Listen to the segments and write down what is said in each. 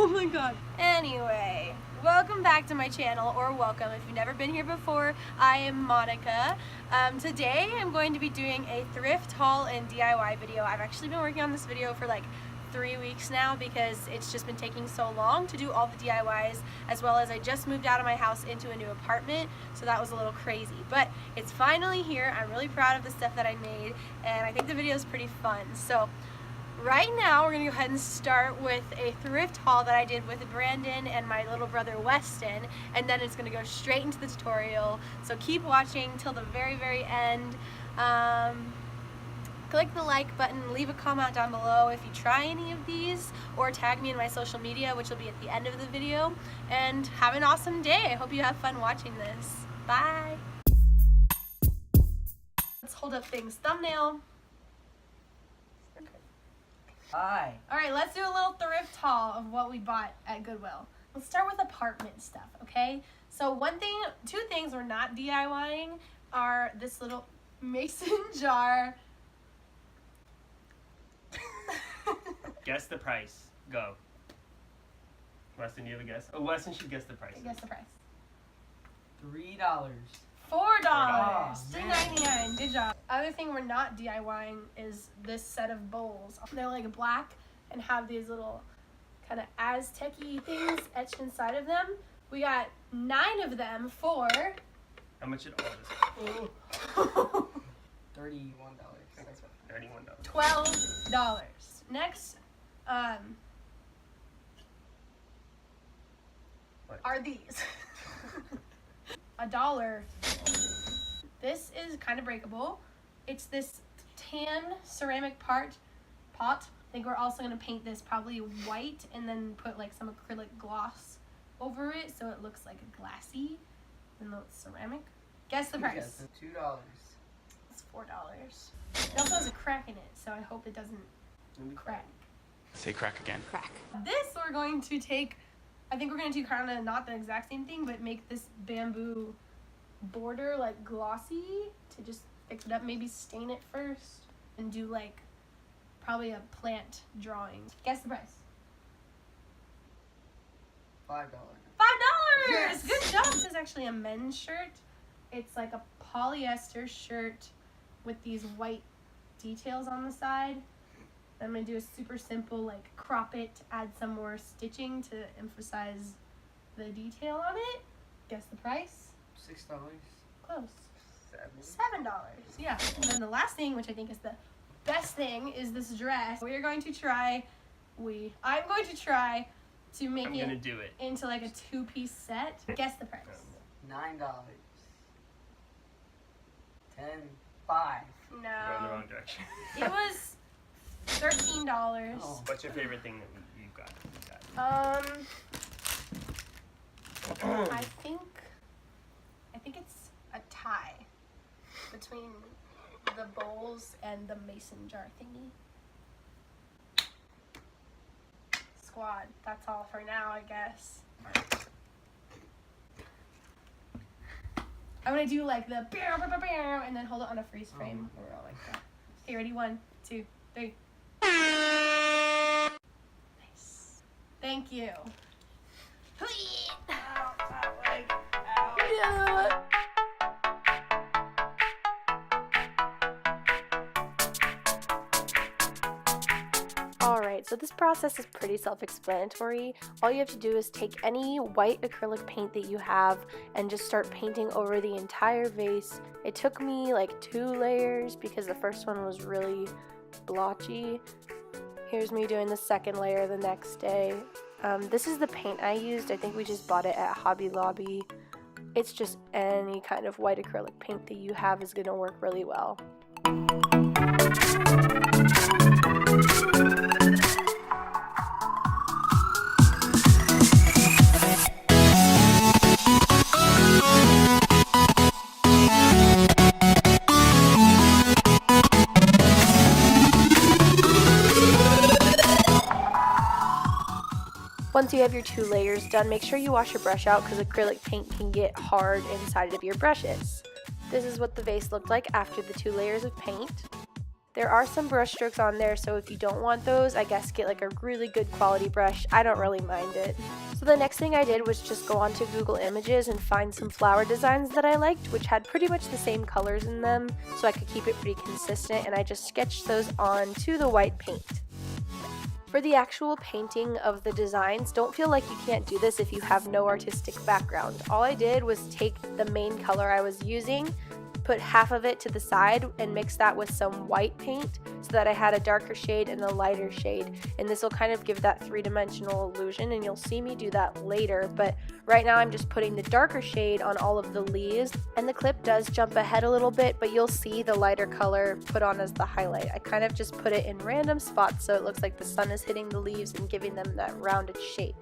Oh my god. Anyway, welcome back to my channel, or welcome if you've never been here before. I am Monica. Today I'm going to be doing a thrift haul and DIY video. I've actually been working on this video for like 3 weeks now because it's just been taking so long to do all the DIYs, as well as I just moved out of my house into a new apartment, so that was a little crazy. But it's finally here. I'm really proud of the stuff that I made, and I think the video is pretty fun. So right now we're going to go ahead and start with a thrift haul that I did with Brandon and my little brother Weston, and then it's going to go straight into the tutorial, so keep watching till the very end. Click the like button, leave a comment down below if you try any of these, or tag me in my social media, which will be at the end of the video, and have an awesome day. I hope you have fun watching this. Bye! Let's hold up things. Thumbnail. Hi. Alright, let's do a little thrift haul of what we bought at Goodwill. Let's start with apartment stuff, okay? So two things we're not DIYing are this little mason jar. Guess the price. Go. Weston, do you have a guess? Oh, Weston should guess the price. Guess the price. $3. $4. $4. $3.99. Good job. Other thing we're not DIYing is this set of bowls. They're like black and have these little kind of Aztec-y things etched inside of them. We got 9 of them for How much did all this? $31. $31. $12. Next, What? are these. $1. This is kind of breakable. It's this tan ceramic pot. I think we're also going to paint this probably white and then put like some acrylic gloss over it so it looks like a glassy, even though it's ceramic. Guess the price. $2. It's $4. It also has a crack in it, so I hope it doesn't crack. Say crack again. Crack. This we're going to take, I think we're going to do kind of not the exact same thing, but make this bamboo border like glossy to just fix it up. Maybe stain it first and do like probably a plant drawing. Guess the price. $5. $5! Yes! Good job! This is actually a men's shirt. It's like a polyester shirt with these white details on the side. I'm going to do a super simple, like, crop it, add some more stitching to emphasize the detail on it. Guess the price? $6. Close. $7. Yeah. And then the last thing, which I think is the best thing, is this dress. I'm going to try to make it into like a 2-piece set. Guess the price. $9. $10. $5. Go in the No. wrong direction. It was $13. Oh. What's your favorite thing that you've got? I think it's a tie between the bowls and the mason jar thingy. Squad. That's all for now, I guess. I'm gonna do like the and then hold it on a freeze frame. Or like that. Okay, ready? 1, 2, 3. Nice. Thank you. Yeah. Alright, so this process is pretty self-explanatory. All you have to do is take any white acrylic paint that you have and just start painting over the entire vase. It took me like 2 layers because the first one was really blotchy. Here's me doing the second layer the next day. This is the paint I used. I think we just bought it at Hobby Lobby. It's just any kind of white acrylic paint that you have is going to work really well. Once you have your 2 layers done, make sure you wash your brush out because acrylic paint can get hard inside of your brushes. This is what the vase looked like after the 2 layers of paint. There are some brush strokes on there, so if you don't want those, I guess get like a really good quality brush. I don't really mind it. So the next thing I did was just go onto Google Images and find some flower designs that I liked, which had pretty much the same colors in them, so I could keep it pretty consistent, and I just sketched those onto the white paint. For the actual painting of the designs, don't feel like you can't do this if you have no artistic background. All I did was take the main color I was using, put half of it to the side, and mix that with some white paint so that I had a darker shade and a lighter shade. And this will kind of give that three-dimensional illusion, and you'll see me do that later. But right now I'm just putting the darker shade on all of the leaves, and the clip does jump ahead a little bit, but you'll see the lighter color put on as the highlight. I kind of just put it in random spots so it looks like the sun is hitting the leaves and giving them that rounded shape.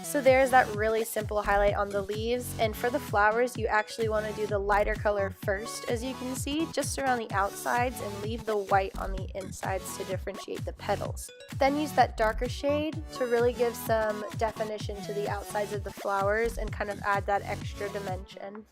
So there's that really simple highlight on the leaves, and for the flowers you actually want to do the lighter color first, as you can see, just around the outsides, and leave the white on the insides to differentiate the petals. Then use that darker shade to really give some definition to the outsides of the flowers and kind of add that extra dimension.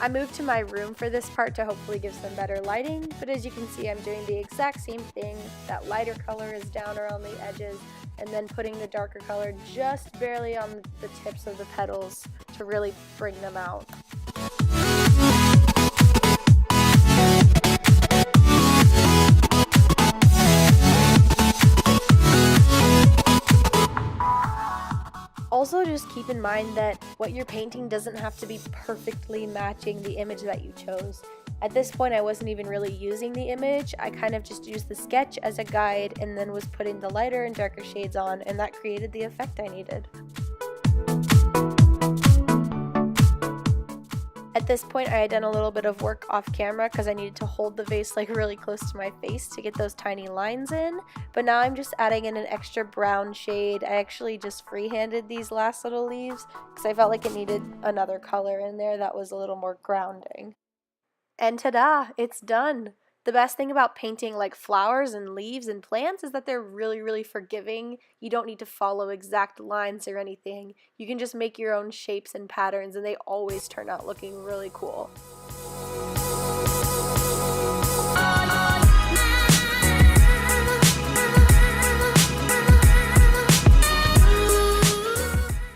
I moved to my room for this part to hopefully give some better lighting, but as you can see I'm doing the exact same thing. That lighter color is down around the edges, and then putting the darker color just barely on the tips of the petals to really bring them out. Also, just keep in mind that what you're painting doesn't have to be perfectly matching the image that you chose. At this point, I wasn't even really using the image. I kind of just used the sketch as a guide and then was putting the lighter and darker shades on, and that created the effect I needed. At this point, I had done a little bit of work off camera because I needed to hold the vase like really close to my face to get those tiny lines in, but now I'm just adding in an extra brown shade. I actually just freehanded these last little leaves because I felt like it needed another color in there that was a little more grounding. And ta-da! It's done! The best thing about painting like flowers and leaves and plants is that they're really, really forgiving. You don't need to follow exact lines or anything. You can just make your own shapes and patterns, and they always turn out looking really cool.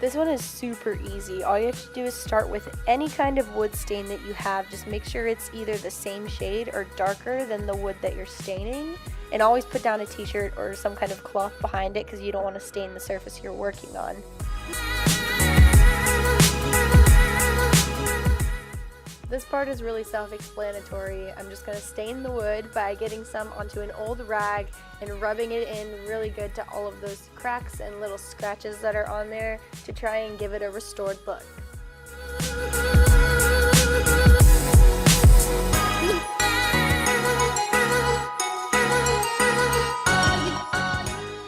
This one is super easy. All you have to do is start with any kind of wood stain that you have. Just make sure it's either the same shade or darker than the wood that you're staining. And always put down a t-shirt or some kind of cloth behind it because you don't want to stain the surface you're working on. This part is really self-explanatory. I'm just going to stain the wood by getting some onto an old rag and rubbing it in really good to all of those cracks and little scratches that are on there to try and give it a restored look.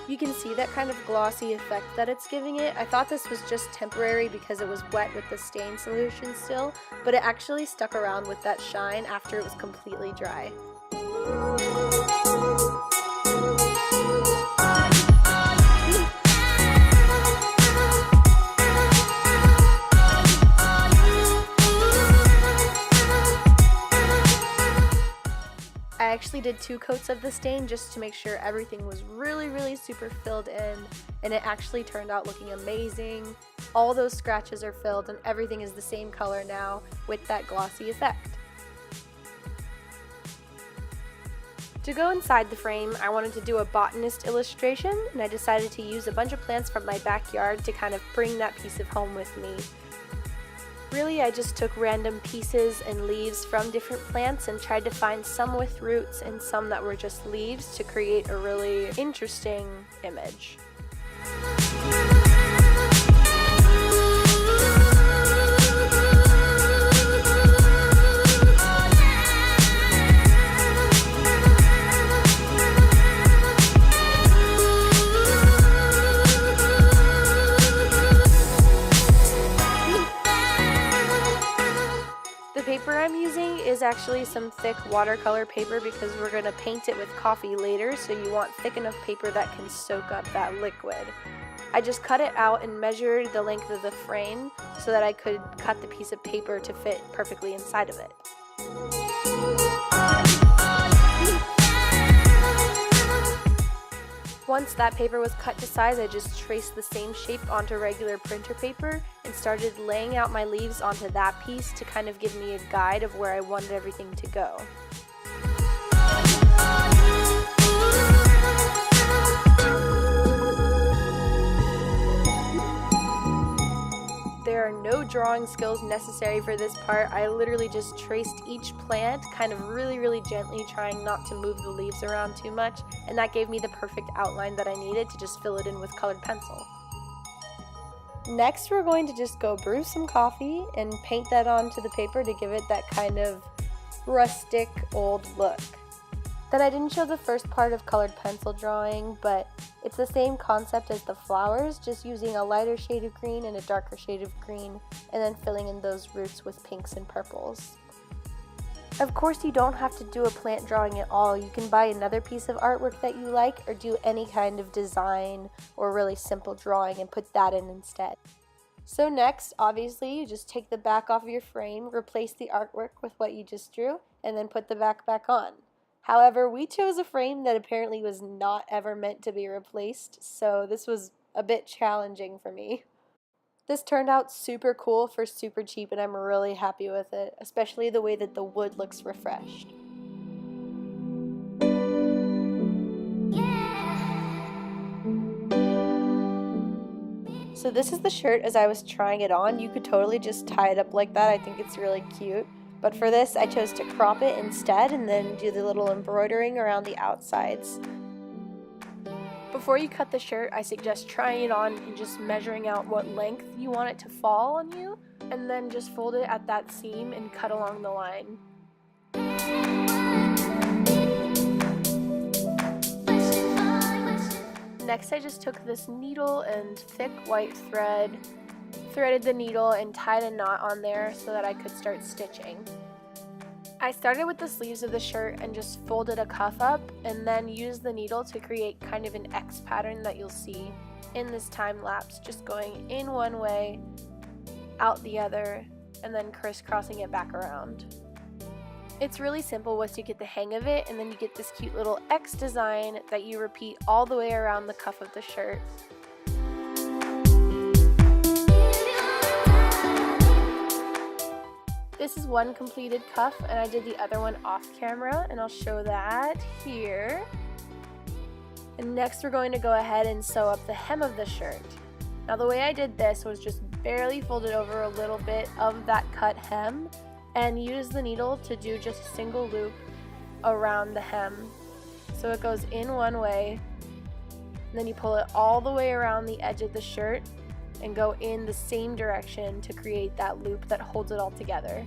You can see that kind of glossy effect that it's giving it. I thought this was just temporary because it was wet with the stain solution still, but it actually stuck around with that shine after it was completely dry. I actually did 2 coats of the stain just to make sure everything was really super filled in, and it actually turned out looking amazing. All those scratches are filled and everything is the same color now with that glossy effect. To go inside the frame, I wanted to do a botanist illustration, and I decided to use a bunch of plants from my backyard to kind of bring that piece of home with me. Really, I just took random pieces and leaves from different plants and tried to find some with roots and some that were just leaves to create a really interesting image. I'm using is actually some thick watercolor paper because we're going to paint it with coffee later, so you want thick enough paper that can soak up that liquid. I just cut it out and measured the length of the frame so that I could cut the piece of paper to fit perfectly inside of it. Once that paper was cut to size, I just traced the same shape onto regular printer paper and started laying out my leaves onto that piece to kind of give me a guide of where I wanted everything to go. There are no drawing skills necessary for this part. I literally just traced each plant kind of really gently, trying not to move the leaves around too much, and that gave me the perfect outline that I needed to just fill it in with colored pencil. Next, we're going to just go brew some coffee and paint that onto the paper to give it that kind of rustic old look. Then I didn't show the first part of colored pencil drawing, but it's the same concept as the flowers, just using a lighter shade of green and a darker shade of green, and then filling in those roots with pinks and purples. Of course, you don't have to do a plant drawing at all. You can buy another piece of artwork that you like, or do any kind of design or really simple drawing and put that in instead. So next, obviously, you just take the back off of your frame, replace the artwork with what you just drew, and then put the back on. However, we chose a frame that apparently was not ever meant to be replaced, so this was a bit challenging for me. This turned out super cool for super cheap, and I'm really happy with it, especially the way that the wood looks refreshed. So this is the shirt as I was trying it on. You could totally just tie it up like that. I think it's really cute. But for this, I chose to crop it instead and then do the little embroidering around the outsides. Before you cut the shirt, I suggest trying it on and just measuring out what length you want it to fall on you, and then just fold it at that seam and cut along the line. Next, I just took this needle and thick white thread, threaded the needle and tied a knot on there so that I could start stitching. I started with the sleeves of the shirt and just folded a cuff up and then used the needle to create kind of an X pattern that you'll see in this time lapse, just going in one way, out the other, and then crisscrossing it back around. It's really simple once you get the hang of it, and then you get this cute little X design that you repeat all the way around the cuff of the shirt. This is one completed cuff, and I did the other one off camera, and I'll show that here. And next we're going to go ahead and sew up the hem of the shirt. Now the way I did this was just barely folded over a little bit of that cut hem and use the needle to do just a single loop around the hem. So it goes in one way, and then you pull it all the way around the edge of the shirt and go in the same direction to create that loop that holds it all together.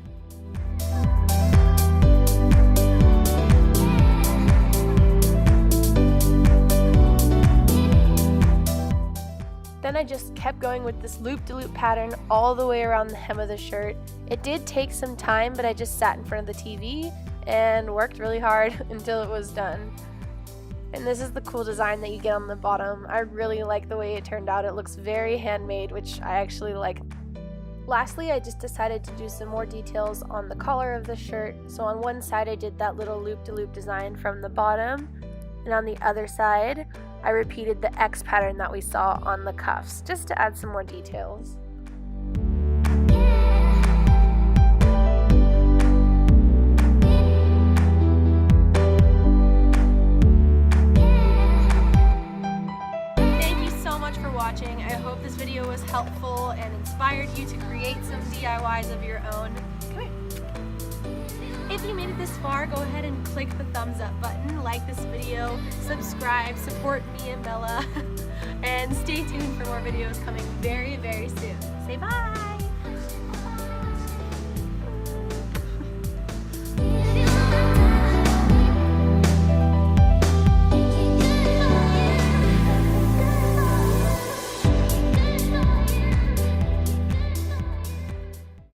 Then I just kept going with this loop-de-loop pattern all the way around the hem of the shirt. It did take some time, but I just sat in front of the TV and worked really hard until it was done. And this is the cool design that you get on the bottom. I really like the way it turned out. It looks very handmade, which I actually like. Lastly, I just decided to do some more details on the collar of the shirt. So on one side I did that little loop-de-loop design from the bottom, and on the other side I repeated the X pattern that we saw on the cuffs, just to add some more details. Watching. I hope this video was helpful and inspired you to create some DIYs of your own. Come here. If you made it this far, go ahead and click the thumbs up button, like this video, subscribe, support me and Bella, and stay tuned for more videos coming very soon. Say bye!